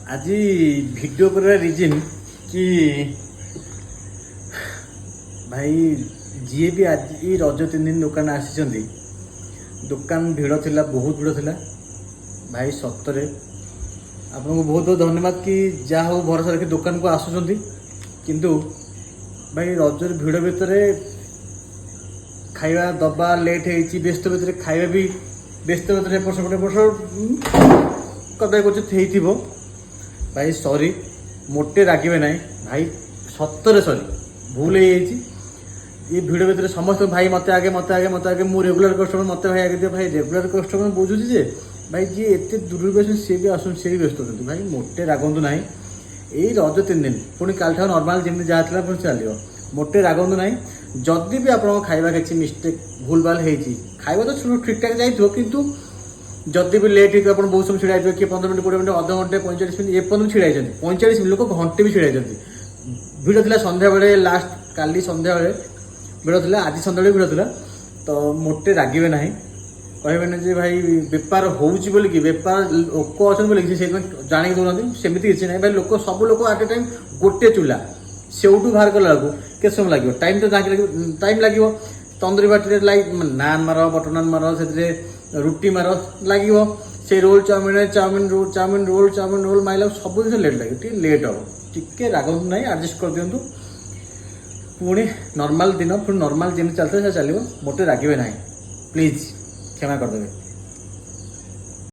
आज वीडियो कर रिजन कि भाई जी भी आज रज 3 दिन दुकान आसी दुकान भिड़ थिला, बहुत भिड़ थिला भाई। सतरे आपको बहुत बहुत धन्यवाद कि जहाँ हो भरोसा रखी दुकान को आसुँच किंतु भाई रजर भिड़ भितर खाଇବା दबा लेट है व्यस्त भितर खाଇବା भी व्यस्त भितर एपट कदा कुछ भाई सॉरी मोटे रागिबे ना भाई, सतरे सॉरी भूल ये भिड़ भितर समस्त भाई मत आगे मु रेगुलर कस्टमर मत भाई आगे दियो भाई। रेगुलर कस्टमर बुझुची जे भाई जी एत दूर भी आस सी भी आस सी भी व्यस्त होती भाई, मोटे रागंतु ना। यही रज 3 दिन पुणी काल नॉर्मल जमी जहाँ पुणी चलो मोटे रागंतु ना। जदि भी आप खाଇବା किसी मिस्टेक भूल भाल होती खाଇବା तो ठीक ठाक जाइए किंतु जदि भी लेट हो बहुत समय छिड़ा किए 15 मिनट 20 मिनट अध घंटे 45 मिनट एपर्तन छिड़ा 45 मिनट लोक घंटे भी छिड़ा भिड़ था सन्ध्या बेले लास्ट काली सन्ध्या बेले भिड़ था आज सन्ध्या भिड़ था तो मोटे रागिबे ना कहबे जे भाई बेपार होउची बोली कि बेपार लोक अच्छा बोली से जाणी दौना सेमती किसी ना भाई। लोक सब लोक आट ए टाइम गोटे चूल्हा सेउटू बाहर कला के समय लगे टाइम तो टाइम लगे तंदूरी बाटी लाइक नान मार बटर नान मार से रुटी मार लगे से रोल चाउमिन रोल माइल सब जिन लेट लगे लेट हम टी रागंतु ना एडजस्ट कर दिंतु पुणी नॉर्मल दिन पुणी नॉर्मल जमी चलता चलो मोटे रागिबे ना प्लीज क्षमा करदेवे।